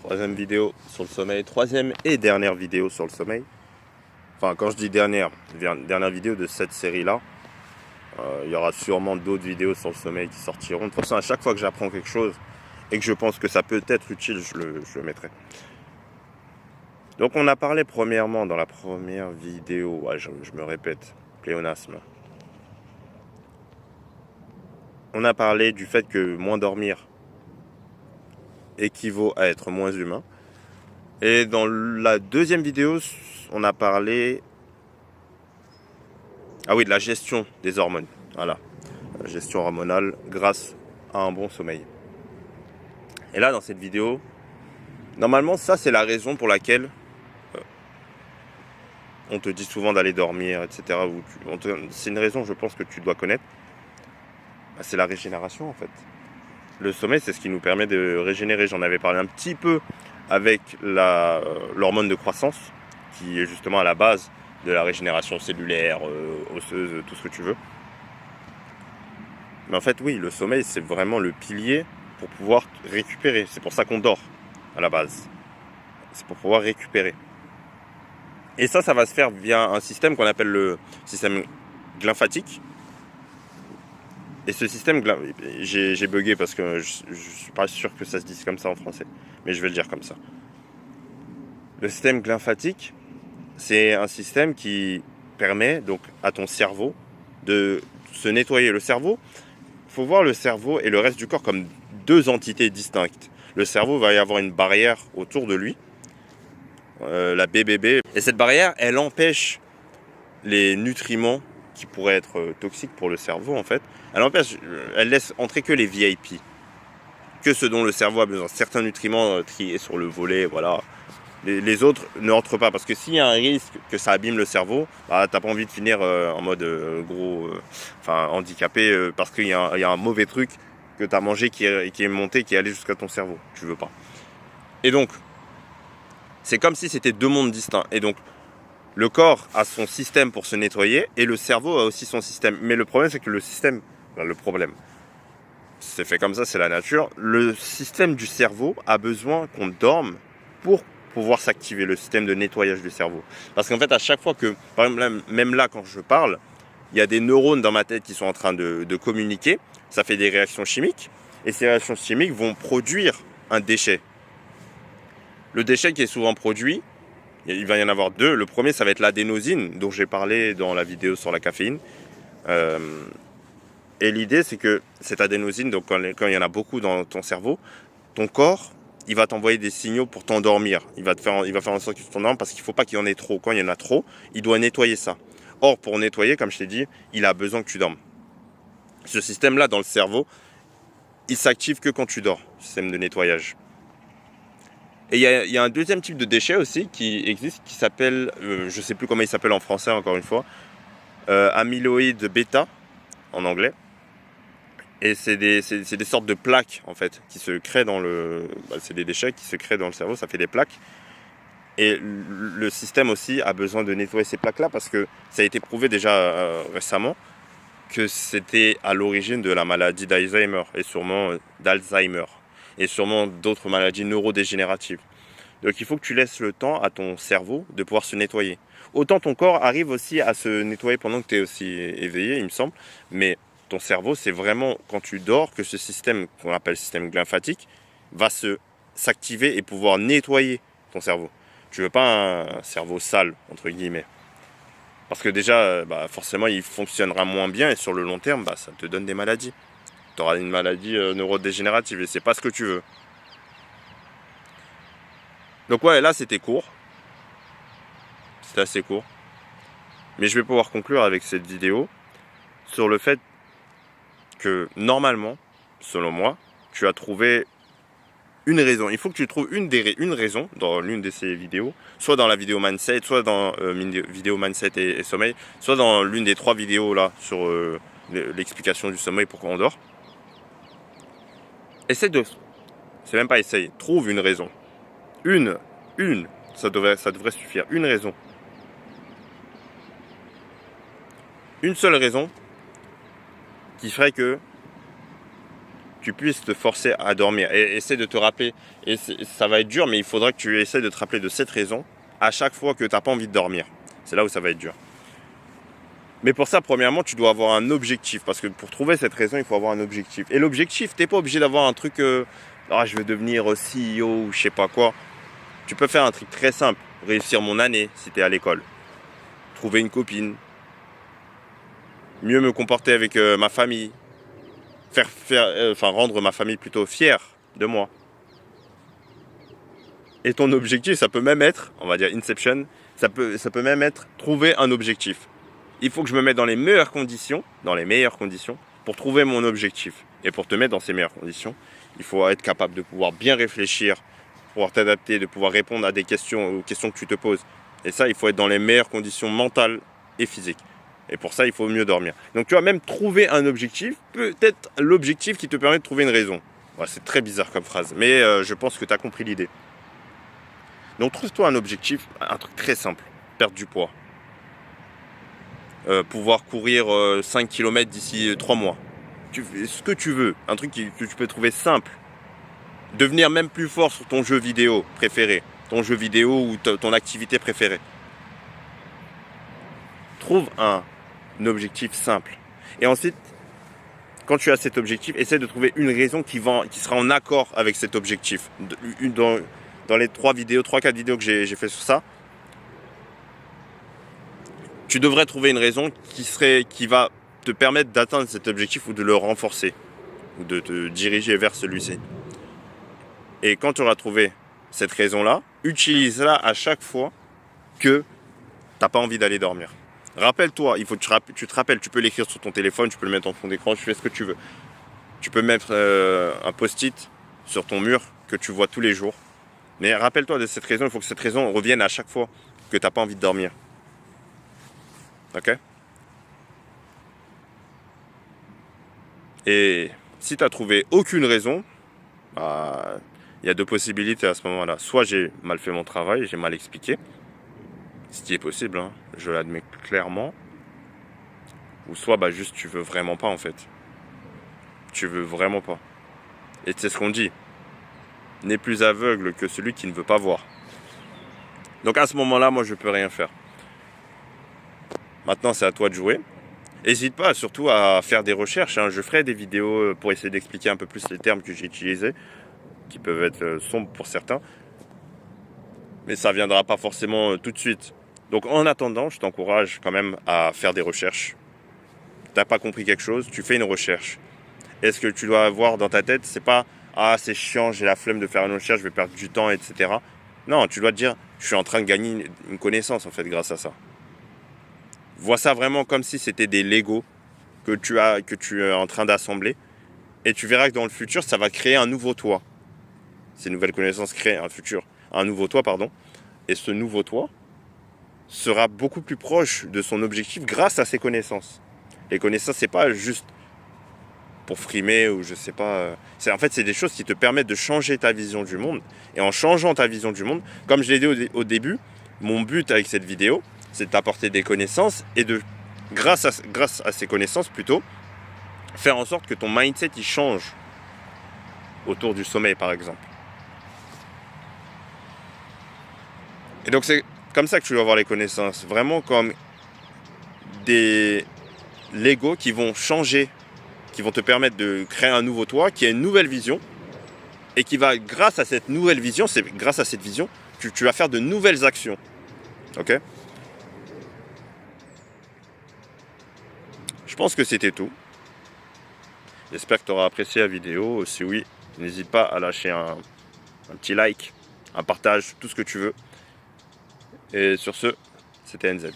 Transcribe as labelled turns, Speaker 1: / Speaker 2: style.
Speaker 1: Troisième vidéo sur le sommeil, troisième et dernière vidéo sur le sommeil. Enfin, quand je dis dernière vidéo de cette série-là. Il y aura sûrement d'autres vidéos sur le sommeil qui sortiront. De toute façon, à chaque fois que j'apprends quelque chose et que je pense que ça peut être utile, je le mettrai. Donc on a parlé premièrement dans la première vidéo, je me répète, pléonasme. On a parlé du fait que moins dormir équivaut à être moins humain. Et dans la deuxième vidéo, on a parlé de la gestion des hormones. Voilà, la gestion hormonale grâce à un bon sommeil. Et là, dans cette vidéo, normalement, ça c'est la raison pour laquelle on te dit souvent d'aller dormir, etc. C'est une raison, je pense, que tu dois connaître. C'est la régénération, en fait. Le sommeil, c'est ce qui nous permet de régénérer. J'en avais parlé un petit peu avec l'hormone de croissance, qui est justement à la base de la régénération cellulaire, osseuse, tout ce que tu veux. Mais en fait, oui, le sommeil, c'est vraiment le pilier pour pouvoir récupérer. C'est pour ça qu'on dort, à la base. C'est pour pouvoir récupérer. Et ça va se faire via un système qu'on appelle le système glymphatique. Et ce système, j'ai bugué parce que je ne suis pas sûr que ça se dise comme ça en français. Mais je vais le dire comme ça. Le système glymphatique, c'est un système qui permet donc à ton cerveau de se nettoyer. Le cerveau, il faut voir le cerveau et le reste du corps comme deux entités distinctes. Le cerveau va y avoir une barrière autour de lui, la BBB. Et cette barrière, elle empêche les nutriments qui pourraient être toxiques pour le cerveau, en fait. Elle laisse entrer que les VIP, que ce dont le cerveau a besoin. Certains nutriments triés sur le volet, voilà. Les autres ne rentrent pas, parce que s'il y a un risque que ça abîme le cerveau, t'as pas envie de finir en mode handicapé, parce qu'il y a un mauvais truc que t'as mangé qui est monté, qui est allé jusqu'à ton cerveau. Tu veux pas. Et donc, c'est comme si c'était deux mondes distincts. Et donc, le corps a son système pour se nettoyer et le cerveau a aussi son système. Mais le problème, c'est que c'est fait comme ça, c'est la nature. Le système du cerveau a besoin qu'on dorme pour pouvoir s'activer, le système de nettoyage du cerveau. Parce qu'en fait, à chaque fois que, par exemple, même là, quand je parle, il y a des neurones dans ma tête qui sont en train de communiquer. Ça fait des réactions chimiques. Et ces réactions chimiques vont produire un déchet. Le déchet qui est souvent produit, il va y en avoir deux. Le premier, ça va être l'adénosine, dont j'ai parlé dans la vidéo sur la caféine. Et l'idée, c'est que cette adénosine, donc quand il y en a beaucoup dans ton cerveau, ton corps, il va t'envoyer des signaux pour t'endormir. Il va faire en sorte que tu t'endormes parce qu'il ne faut pas qu'il y en ait trop. Quand il y en a trop, il doit nettoyer ça. Or, pour nettoyer, comme je t'ai dit, il a besoin que tu dormes. Ce système-là, dans le cerveau, il s'active que quand tu dors, le système de nettoyage. Et il y a un deuxième type de déchet aussi qui existe, qui s'appelle, je ne sais plus comment il s'appelle en français encore une fois, amyloïde bêta en anglais. Et c'est des sortes de plaques en fait qui se créent dans c'est des déchets qui se créent dans le cerveau, ça fait des plaques. Et le système aussi a besoin de nettoyer ces plaques-là parce que ça a été prouvé déjà récemment que c'était à l'origine de la maladie d'Alzheimer et sûrement et sûrement d'autres maladies neurodégénératives. Donc il faut que tu laisses le temps à ton cerveau de pouvoir se nettoyer. Autant ton corps arrive aussi à se nettoyer pendant que tu es aussi éveillé, il me semble, mais ton cerveau, c'est vraiment quand tu dors que ce système qu'on appelle système glymphatique va s'activer et pouvoir nettoyer ton cerveau. Tu veux pas un cerveau sale, entre guillemets. Parce que déjà, forcément, il fonctionnera moins bien et sur le long terme, ça te donne des maladies. Tu auras une maladie neurodégénérative et c'est pas ce que tu veux. Donc ouais, là c'était court. C'était assez court. Mais je vais pouvoir conclure avec cette vidéo sur le fait que normalement, selon moi, tu as trouvé une raison. Il faut que tu trouves une raison dans l'une de ces vidéos, soit dans la vidéo mindset, soit dans vidéo mindset et sommeil, soit dans l'une des trois vidéos là sur l'explication du sommeil, pourquoi on dort. C'est même pas essaye, trouve une raison. Une, ça devrait suffire. Une raison. Une seule raison qui ferait que tu puisses te forcer à dormir. Et essaie de te rappeler, et ça va être dur, mais il faudra que tu essaies de te rappeler de cette raison à chaque fois que tu n'as pas envie de dormir. C'est là où ça va être dur. Mais pour ça, premièrement, tu dois avoir un objectif. Parce que pour trouver cette raison, il faut avoir un objectif. Et l'objectif, tu n'es pas obligé d'avoir un truc, je vais devenir CEO ou je sais pas quoi. Tu peux faire un truc très simple. Réussir mon année si tu es à l'école. Trouver une copine. Mieux me comporter avec ma famille. Rendre ma famille plutôt fière de moi. Et ton objectif, ça peut même être, on va dire Inception, ça peut même être trouver un objectif. Il faut que je me mette dans les meilleures conditions pour trouver mon objectif. Et pour te mettre dans ces meilleures conditions, il faut être capable de pouvoir bien réfléchir, pouvoir t'adapter, de pouvoir répondre à des questions, aux questions que tu te poses. Et ça, il faut être dans les meilleures conditions mentales et physiques. Et pour ça, il faut mieux dormir. Donc tu vas même trouver un objectif, peut-être l'objectif qui te permet de trouver une raison. Ouais, c'est très bizarre comme phrase, mais je pense que tu as compris l'idée. Donc trouve-toi un objectif, un truc très simple, perdre du poids. Pouvoir courir 5 km d'ici 3 mois. Ce que tu veux, un truc que tu peux trouver simple. Devenir même plus fort sur ton jeu vidéo préféré, ton jeu vidéo ou ton activité préférée. Trouve un objectif simple. Et ensuite, quand tu as cet objectif, essaie de trouver une raison qui sera en accord avec cet objectif. Dans les 3-4 vidéos que j'ai fait sur ça, tu devrais trouver une raison qui va te permettre d'atteindre cet objectif ou de le renforcer, ou de te diriger vers celui-ci. Et quand tu auras trouvé cette raison-là, utilise-la à chaque fois que tu n'as pas envie d'aller dormir. Rappelle-toi, il faut que tu te rappelles, tu peux l'écrire sur ton téléphone, tu peux le mettre en fond d'écran, tu fais ce que tu veux. Tu peux mettre un post-it sur ton mur que tu vois tous les jours. Mais rappelle-toi de cette raison, il faut que cette raison revienne à chaque fois que tu n'as pas envie de dormir. Ok ? Et si tu n'as trouvé aucune raison, il y a deux possibilités à ce moment-là. Soit j'ai mal fait mon travail, j'ai mal expliqué, ce qui est possible, hein, je l'admets clairement. Ou soit juste tu veux vraiment pas en fait. Tu veux vraiment pas. Et c'est ce qu'on dit. N'est plus aveugle que celui qui ne veut pas voir. Donc à ce moment-là, moi je peux rien faire. Maintenant c'est à toi de jouer. N'hésite pas surtout à faire des recherches. Hein. Je ferai des vidéos pour essayer d'expliquer un peu plus les termes que j'ai utilisés, qui peuvent être sombres pour certains. Mais ça ne viendra pas forcément tout de suite. Donc en attendant, je t'encourage quand même à faire des recherches. Tu n'as pas compris quelque chose, tu fais une recherche. Et ce que tu dois avoir dans ta tête, c'est pas « Ah, c'est chiant, j'ai la flemme de faire une recherche, je vais perdre du temps, etc. » Non, tu dois te dire « Je suis en train de gagner une connaissance en fait grâce à ça. » Vois ça vraiment comme si c'était des Lego que tu es en train d'assembler. Et tu verras que dans le futur, ça va créer un nouveau toi. Ces nouvelles connaissances créent un nouveau toi, pardon. Et ce nouveau toi sera beaucoup plus proche de son objectif grâce à ses connaissances. Les connaissances, c'est pas juste pour frimer ou je sais pas. C'est des choses qui te permettent de changer ta vision du monde. Et en changeant ta vision du monde, comme je l'ai dit au début, mon but avec cette vidéo, c'est de t'apporter des connaissances et de, grâce à ces connaissances plutôt, faire en sorte que ton mindset il change autour du sommeil par exemple. Et donc c'est comme ça que tu dois voir les connaissances, vraiment comme des Lego qui vont changer, qui vont te permettre de créer un nouveau toi, qui a une nouvelle vision et qui va, grâce à cette nouvelle vision, tu vas faire de nouvelles actions. Ok ? Je pense que c'était tout. J'espère que tu auras apprécié la vidéo. Si oui, n'hésite pas à lâcher un petit like, un partage, tout ce que tu veux. Et sur ce, c'était NZ.